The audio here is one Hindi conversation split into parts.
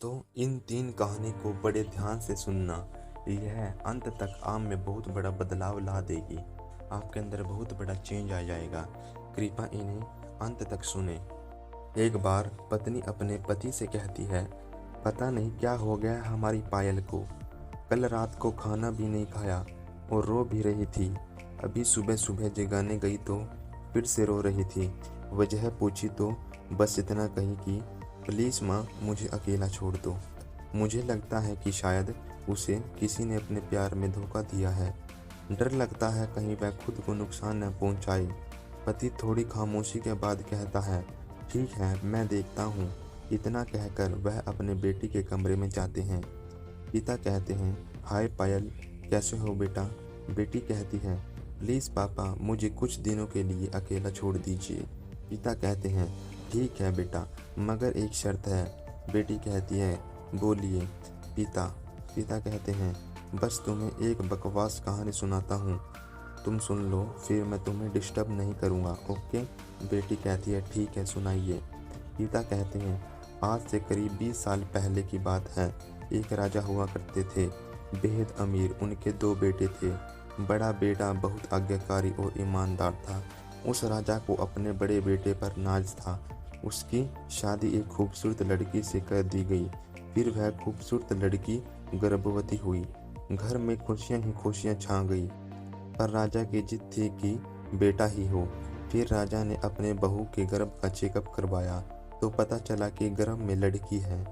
तो इन 3 कहानी को बड़े ध्यान से सुनना। यह अंत तक आप में बहुत बड़ा बदलाव ला देगी। आपके अंदर बहुत बड़ा चेंज आ जाएगा। कृपया इन्हें अंत तक सुने। एक बार पत्नी अपने पति से कहती है, पता नहीं क्या हो गया है हमारी पायल को। कल रात को खाना भी नहीं खाया और रो भी रही थी। अभी सुबह सुबह जगाने गई तो फिर से रो रही थी। वजह पूछी तो बस इतना कही कि प्लीज़ माँ, मुझे अकेला छोड़ दो। मुझे लगता है कि शायद उसे किसी ने अपने प्यार में धोखा दिया है। डर लगता है कहीं वह खुद को नुकसान न पहुंचाए। पति थोड़ी खामोशी के बाद कहता है, ठीक है, मैं देखता हूँ। इतना कहकर वह अपने बेटी के कमरे में जाते हैं। पिता कहते हैं, हाय पायल, कैसे हो बेटा। बेटी कहती है, प्लीज़ पापा, मुझे कुछ दिनों के लिए अकेला छोड़ दीजिए। पिता कहते हैं, ठीक है बेटा, मगर एक शर्त है। बेटी कहती है, बोलिए पिता। पिता कहते हैं, बस तुम्हें एक बकवास कहानी सुनाता हूँ, तुम सुन लो, फिर मैं तुम्हें डिस्टर्ब नहीं करूँगा, ओके। बेटी कहती है, ठीक है, सुनाइए। पिता कहते हैं, आज से करीब 20 साल पहले की बात है। एक राजा हुआ करते थे, बेहद अमीर। उनके 2 बेटे थे। बड़ा बेटा बहुत आज्ञाकारी और ईमानदार था। उस राजा को अपने बड़े बेटे पर नाज था। उसकी शादी एक खूबसूरत लड़की से कर दी गई। फिर वह खूबसूरत लड़की गर्भवती हुई। घर में खुशियां ही खुशियां छा गई। पर राजा की जिद थी कि बेटा ही हो। फिर राजा ने अपने बहू के गर्भ का चेकअप करवाया तो पता चला कि गर्भ में लड़की है।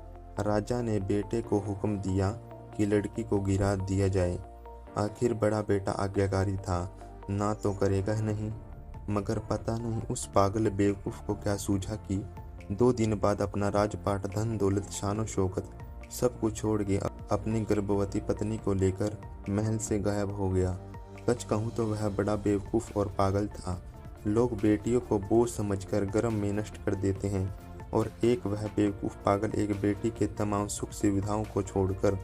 राजा ने बेटे को हुक्म दिया कि लड़की को गिरा दिया जाए। आखिर बड़ा बेटा आज्ञाकारी था, ना तो करेगा नहीं। मगर पता नहीं उस पागल बेवकूफ़ को क्या सूझा कि 2 दिन बाद अपना राजपाट, धन दौलत, शान शौकत सब कुछ छोड़ के अपनी गर्भवती पत्नी को लेकर महल से गायब हो गया। सच कहूँ तो वह बड़ा बेवकूफ़ और पागल था। लोग बेटियों को बोझ समझकर गर्भ में नष्ट कर देते हैं और एक वह बेवकूफ़ पागल एक बेटी के तमाम सुख सुविधाओं को छोड़कर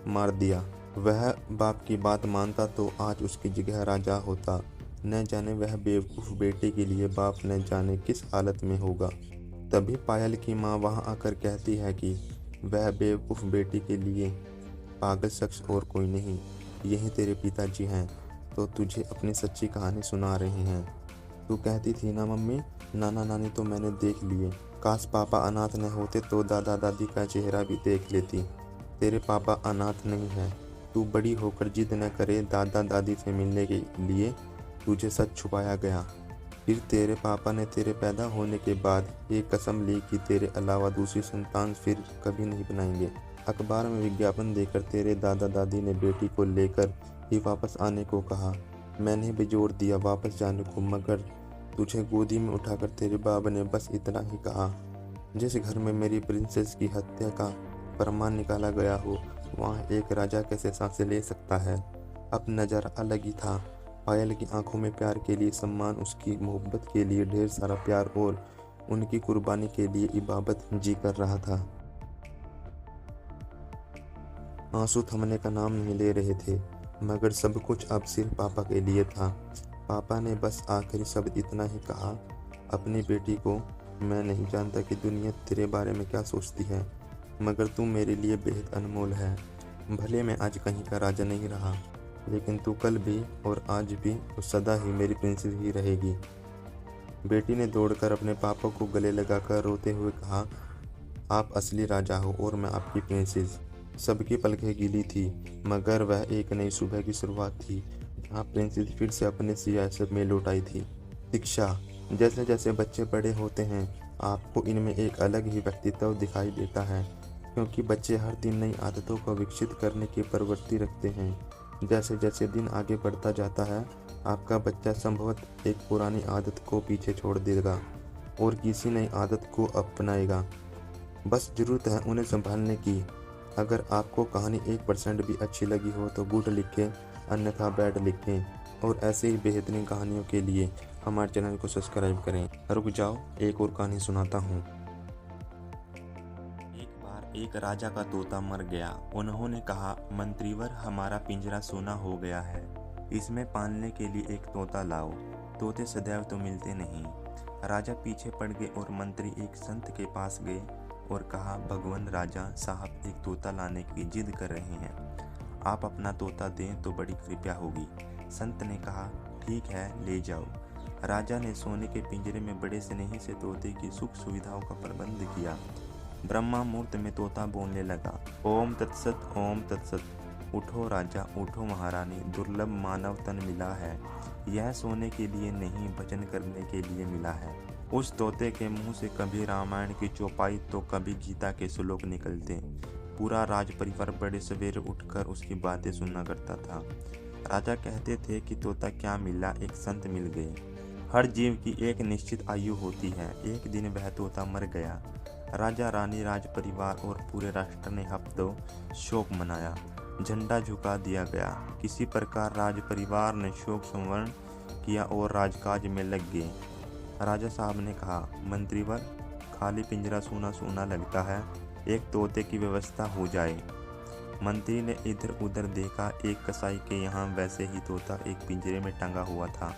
मार दिया। वह बाप की बात मानता तो आज उसकी जगह राजा होता। न जाने वह बेवकूफ़ बेटे के लिए बाप न जाने किस हालत में होगा। तभी पायल की माँ वहाँ आकर कहती है कि वह बेवकूफ़ बेटी के लिए पागल शख्स और कोई नहीं, यही तेरे पिताजी हैं, तो तुझे अपनी सच्ची कहानी सुना रहे हैं। तू कहती थी ना मम्मी, नाना नानी तो मैंने देख लिए। काश पापा अनाथ न होते तो दादा दादी का चेहरा भी देख लेती। तेरे पापा अनाथ नहीं हैं। तू बड़ी होकर जिद न करे दादा दादी से मिलने के लिए तुझे सच छुपाया गया। फिर तेरे पापा ने तेरे पैदा होने के बाद एक कसम ली कि तेरे अलावा दूसरी संतान फिर कभी नहीं बनाएंगे। अखबार में विज्ञापन देकर तेरे दादा दादी ने बेटी को लेकर ही वापस आने को कहा। मैंने भी जोर दिया वापस जाने को, मगर तुझे गोदी में उठाकर तेरे बाबा ने बस इतना ही कहा, जिस घर में मेरी प्रिंसेस की हत्या का फरमान निकाला गया हो, वहाँ एक राजा कैसे सांसें ले सकता है। अब नज़ारा अलग ही था। पायल की आंखों में प्यार के लिए सम्मान, उसकी मोहब्बत के लिए ढेर सारा प्यार और उनकी कुर्बानी के लिए इबादत जी कर रहा था। आंसू थमने का नाम नहीं ले रहे थे, मगर सब कुछ अब सिर्फ पापा के लिए था। पापा ने बस आखिरी शब्द इतना ही कहा अपनी बेटी को, मैं नहीं जानता कि दुनिया तेरे बारे में क्या सोचती है, मगर तू मेरे लिए बेहद अनमोल है। भले मैं आज कहीं का राजा नहीं रहा, लेकिन तू कल भी और आज भी और सदा ही मेरी प्रिंसेस ही रहेगी। बेटी ने दौड़कर अपने पापा को गले लगाकर रोते हुए कहा, आप असली राजा हो और मैं आपकी प्रिंसेस। सबकी पलकें गीली थी, मगर वह एक नई सुबह की शुरुआत थी, जहाँ प्रिंसेस फिर से अपने सियासत में लौट आई थी। शिक्षा। जैसे जैसे बच्चे बड़े होते हैं, आपको इनमें एक अलग ही व्यक्तित्व दिखाई देता है, क्योंकि बच्चे हर दिन नई आदतों को विकसित करने की प्रवृत्ति रखते हैं। जैसे जैसे दिन आगे बढ़ता जाता है, आपका बच्चा संभवतः एक पुरानी आदत को पीछे छोड़ देगा और किसी नई आदत को अपनाएगा। बस ज़रूरत है उन्हें संभालने की। अगर आपको कहानी 1% भी अच्छी लगी हो तो गुड लिखें, अन्यथा बैड लिखें। और ऐसे ही बेहतरीन कहानियों के लिए हमारे चैनल को सब्सक्राइब करें। रुक जाओ, एक और कहानी सुनाता हूँ। एक बार एक राजा का तोता मर गया। उन्होंने कहा, मंत्रीवर, हमारा पिंजरा सोना हो गया है, इसमें पालने के लिए एक तोता लाओ। तोते सदैव तो मिलते नहीं। राजा पीछे पड़ गए और मंत्री एक संत के पास गए। और कहा, भगवान राजा साहब एक तोता लाने की जिद कर रहे हैं, आप अपना तोता दें तो बड़ी कृपया होगी। संत ने कहा, ठीक है, ले जाओ। राजा ने सोने के पिंजरे में बड़े स्नेही से तोते की सुख सुविधाओं का प्रबंध किया। ब्रह्मा मुहूर्त में तोता बोलने लगा, ओम तत्सत, ओम तत्सत। उठो राजा, उठो महारानी, दुर्लभ मानव तन मिला है, यह सोने के लिए नहीं भजन करने के लिए मिला है। उस तोते के मुंह से कभी रामायण की चौपाई तो कभी गीता के श्लोक निकलते। पूरा राज परिवार बड़े सवेरे उठकर उसकी बातें सुनना करता था। राजा कहते थे कि तोता क्या मिला, एक संत मिल गए। हर जीव की एक निश्चित आयु होती है, एक दिन वह तोता मर गया। राजा रानी, राज परिवार और पूरे राष्ट्र ने हफ्तों शोक मनाया, झंडा झुका दिया गया। किसी प्रकार राज परिवार ने शोक संवरण किया और राजकाज में लग गए। राजा साहब ने कहा, मंत्रीवर, खाली पिंजरा सूना सूना लगता है, एक तोते की व्यवस्था हो जाए। मंत्री ने इधर उधर देखा, एक कसाई के यहाँ वैसे ही तोता एक पिंजरे में टंगा हुआ था।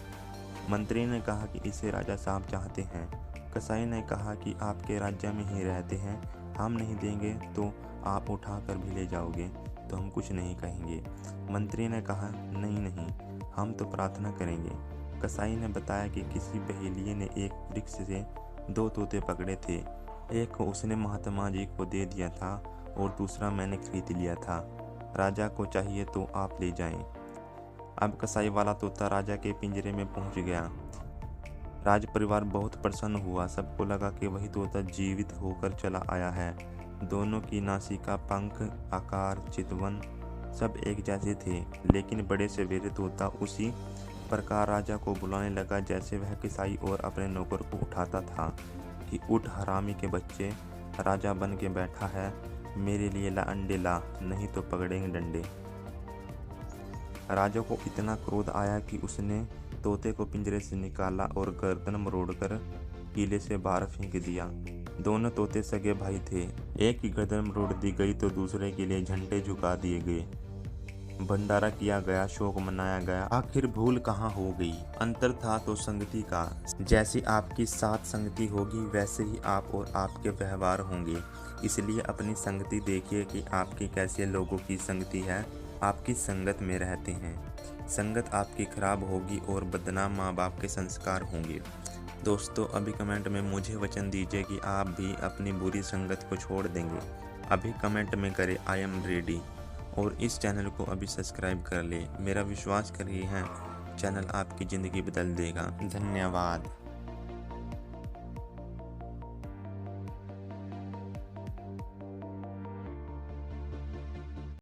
मंत्री ने कहा कि इसे राजा साहब चाहते हैं। कसाई ने कहा कि आपके राज्य में ही रहते हैं, हम नहीं देंगे तो आप उठा कर भी ले जाओगे तो हम कुछ नहीं कहेंगे। मंत्री ने कहा, नहीं नहीं, हम तो प्रार्थना करेंगे। कसाई ने बताया कि किसी बहेलिये ने एक वृक्ष से 2 तोते पकड़े थे, एक को उसने महात्मा जी को दे दिया था और दूसरा मैंने खरीद लिया था। राजा को चाहिए तो आप ले जाएं। अब कसाई वाला तोता राजा के पिंजरे में पहुंच गया। राज परिवार बहुत प्रसन्न हुआ, सबको लगा कि वही तोता जीवित होकर चला आया है। दोनों की नासिका, पंख, आकार, चितवन सब एक जैसे थे, लेकिन बड़े सवेरे तोता उसी प्रकार राजा को बुलाने लगा जैसे वह कसाई और अपने नौकर को उठाता था कि उठ हरामी के बच्चे, राजा बन के बैठा है, मेरे लिए ला अंडे ला, नहीं तो पकड़ेंगे डंडे। राजा को इतना क्रोध आया कि उसने तोते को पिंजरे से निकाला और गर्दन मरोड़कर किले से बाहर फेंक दिया। दोनों तोते सगे भाई थे, एक की गर्दन मरोड़ दी गई तो दूसरे के लिए झंडे झुका दिए गए। भंडारा किया गया, शोक मनाया गया। आखिर भूल कहाँ हो गई? अंतर था तो संगति का। जैसी आपकी साथ संगति होगी वैसे ही आप और आपके व्यवहार होंगे। इसलिए अपनी संगति देखिए कि आपकी कैसे लोगों की संगति है, आपकी संगत में रहते हैं। संगत आपकी खराब होगी और बदनाम माँ बाप के संस्कार होंगे। दोस्तों, अभी कमेंट में मुझे वचन दीजिए कि आप भी अपनी बुरी संगत को छोड़ देंगे। अभी कमेंट में करें आई एम रेडी और इस चैनल को अभी सब्सक्राइब कर ले। मेरा विश्वास करिए हैं, चैनल आपकी ज़िंदगी बदल देगा। धन्यवाद।